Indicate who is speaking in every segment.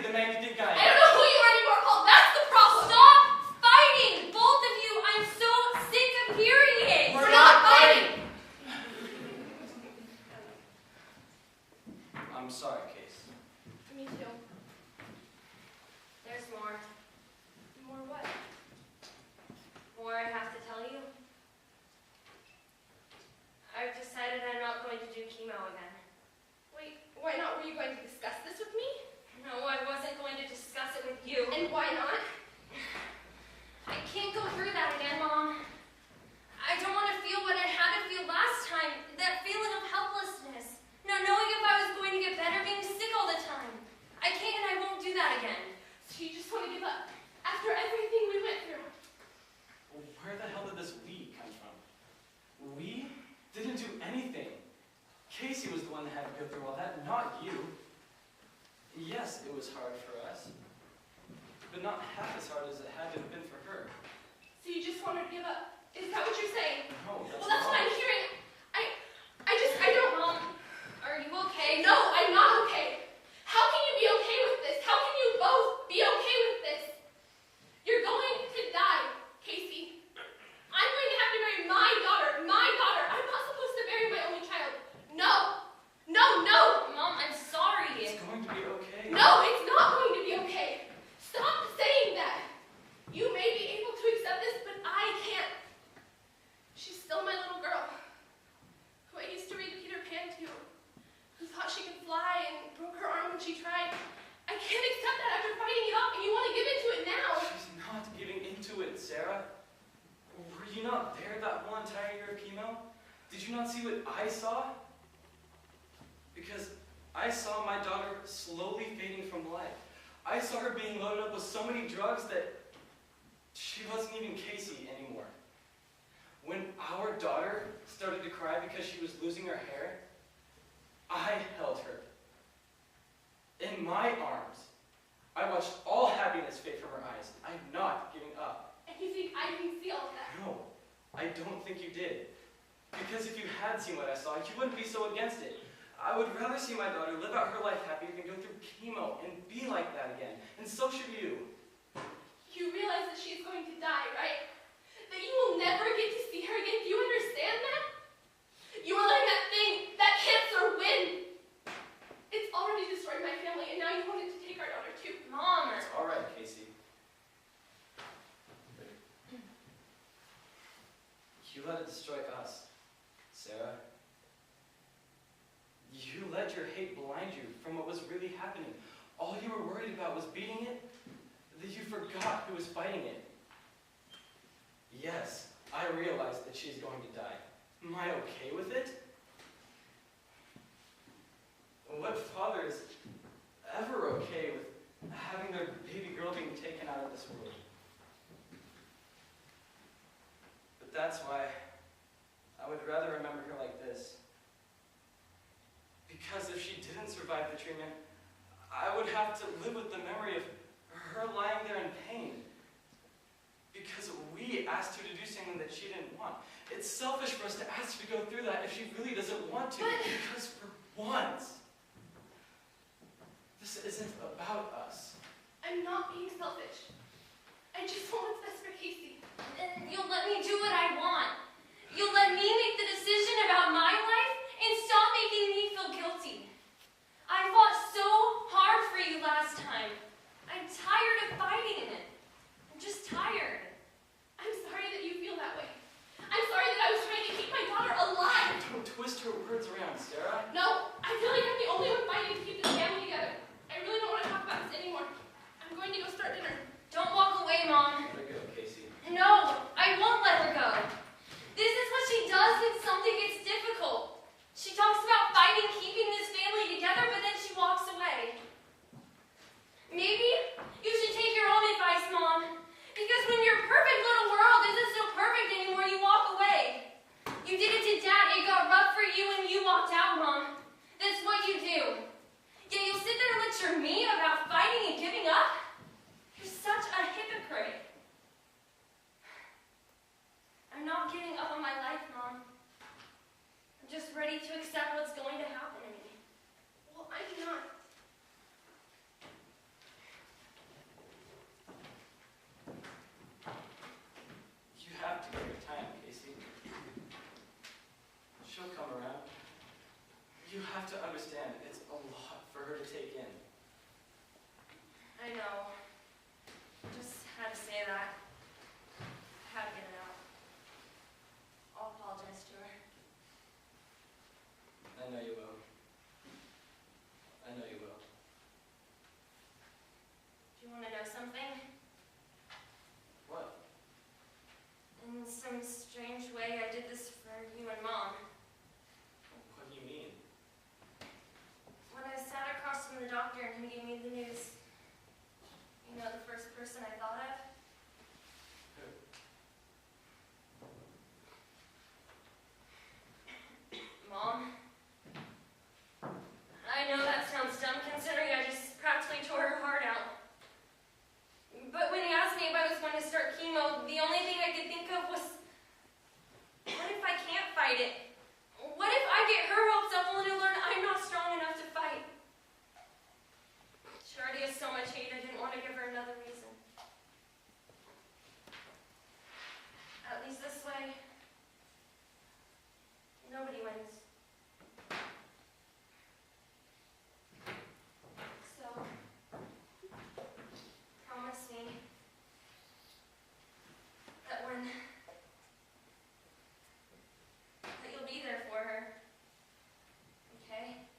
Speaker 1: the man you think I am.
Speaker 2: I don't know who you are anymore, Paul. That's the problem.
Speaker 3: Stop fighting, both of you. I'm so sick of hearing it.
Speaker 1: We're not fighting. I'm sorry, Case.
Speaker 2: Me too.
Speaker 3: There's more.
Speaker 2: More what?
Speaker 3: More I have to tell you. I've decided I'm not going to do chemo again.
Speaker 2: Wait, why not? Were you going to discuss this with me?
Speaker 3: No, I wasn't going to discuss it with you.
Speaker 2: And why not?
Speaker 3: I can't go through that again, Mom. I don't want to feel what I had to feel last time. That feeling of helplessness. Not knowing if I was going to get better, being sick all the time. I can't and I won't do that again.
Speaker 2: So you just want to give up after everything we went through?
Speaker 1: Well, where the hell did this we come from? We didn't do anything. Casey was the one that had to go through all that, not you. Yes, it was hard for us, but not half as hard as it had to have been for her.
Speaker 2: So you just want her to give up? Is that what you're saying?
Speaker 1: No,
Speaker 2: Well, that's what I'm hearing. I don't...
Speaker 3: Mom, are you okay?
Speaker 2: No, I'm not okay. How can you be okay with this? How can you both be okay with this? You're going to die, Casey. I'm going to have to marry my daughter. My daughter. I'm not supposed to marry my only child. No. No, no.
Speaker 3: Mom, I'm sorry.
Speaker 1: It's going to be okay.
Speaker 2: No, it's not going to be okay. Stop saying that. You may be able to accept this, but I can't. She's still my little girl, who I used to read Peter Pan to, who thought she could fly and broke her arm when she tried. I can't accept that after fighting it off, and you want to give into it now.
Speaker 1: She's not giving into it, Sarah. Were you not there that whole entire year of chemo? Did you not see what I saw? Because I saw my daughter slowly fading from life. I saw her being loaded up with so many drugs that she wasn't even Casey anymore. When our daughter started to cry because she was losing her hair, I held her in my arms. I watched all happiness fade from her eyes. I'm not giving up.
Speaker 2: And you think I didn't see all of that?
Speaker 1: No, I don't think you did. Because if you had seen what I saw, you wouldn't be so against it. I would rather see my daughter live out her life happy than go through chemo and be like that again. And so should you.
Speaker 2: You realize that she's going to die, right? That you will never get to see her again. Do you understand that? You are letting that thing, that cancer win. It's already destroyed my family, and now you want it to take our daughter too.
Speaker 3: Mom.
Speaker 1: It's all right, Casey. You let it destroy us, Sarah. You let your hate blind you from what was really happening. All you were worried about was beating it, that you forgot who was fighting it. Yes, I realize that she's going to die. Am I okay with it? What father is ever okay with having their baby girl being taken out of this world? But that's why I would rather remember her like this. Because if she didn't survive the treatment, I would have to live with the memory of her lying there in pain. Because we asked her to do something that she didn't want. It's selfish for us to ask her to go through that if she really doesn't want to. Because for once, this isn't about us.
Speaker 2: I'm not being selfish. I just want what's best for Casey.
Speaker 3: And you'll let me do what I want. You'll let me make the decision about my life and stop making me feel guilty. I fought so hard for you last time. I'm tired of fighting it. I'm just tired.
Speaker 2: I'm sorry that you feel that way. I'm sorry that I was trying to keep my daughter alive.
Speaker 1: Don't twist her words around, Sarah.
Speaker 2: No, I feel like I'm the only one fighting to keep this family together. I really don't want to talk about this anymore. I'm going to go start dinner.
Speaker 3: Don't walk away, Mom.
Speaker 1: Let her go, Casey.
Speaker 3: No, I won't let her go. This is what she does when something gets difficult. She talks about fighting, keeping this family together, but then she walks away. Maybe you should take your own advice, Mom. Because when your perfect little world isn't so perfect anymore, you walk away. You did it to Dad. It got rough for you and you walked out, Mom. That's what you do. Yet you'll sit there and lecture me about fighting and giving up? You're such a hypocrite. I'm not giving up on my life, Mom. I'm just ready to accept what's going to happen to me.
Speaker 2: Well, I'm not.
Speaker 3: me so much hate, I didn't want to give her another reason. At least this way, nobody wins. So, promise me that that you'll be there for her, okay?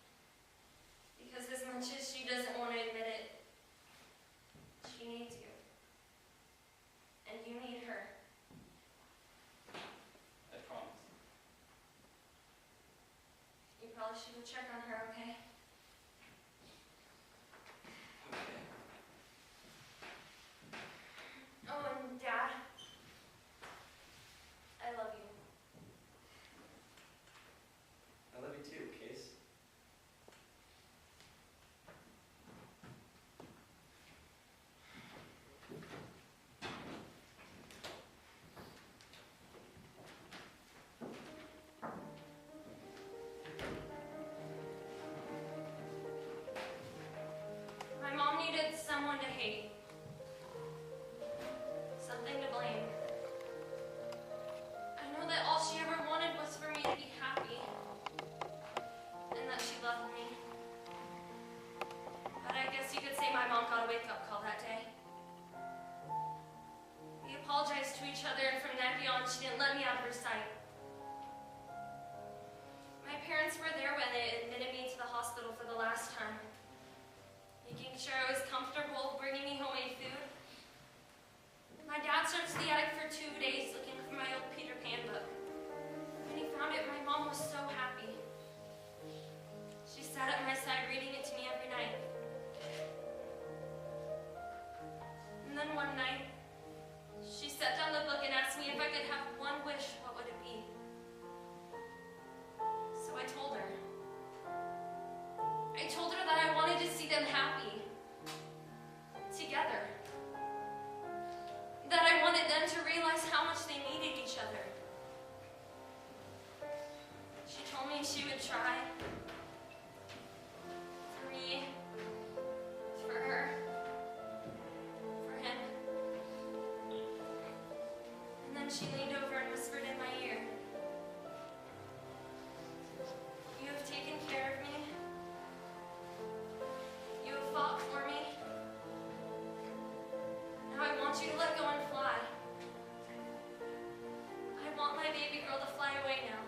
Speaker 3: Because as much as she doesn't want to admit it, she needs you. And you need her.
Speaker 1: I promise.
Speaker 3: You probably should go check on her, okay?
Speaker 1: Okay.
Speaker 3: Oh, and Dad, I love you.
Speaker 1: I love you too, Case.
Speaker 3: My mom needed someone to hate. Something to blame. I know that all she ever wanted was for me to be happy. And that she loved me. But I guess you could say my mom got a wake-up call that day. We apologized to each other, and from that day on, she didn't let me out of her sight. My parents were there when they admitted me to the hospital for the last time, making sure I was comfortable, bringing me homemade food. My dad searched the attic for 2 days looking for my old Peter Pan book. When he found it, my mom was so happy. She sat at my side reading it to me every night. And then one night, she set down the book and asked me if I could have one wish, what would it be? So I told her. I told her that I wanted to see them happy. Together. That I wanted them to realize how much they needed each other. She told me she would try. For me. For her. For him. And then she leaned over and whispered in my ear, "You have taken care of me. You have fought for me. Now I want you to let go and fly. I want my baby girl to fly away now.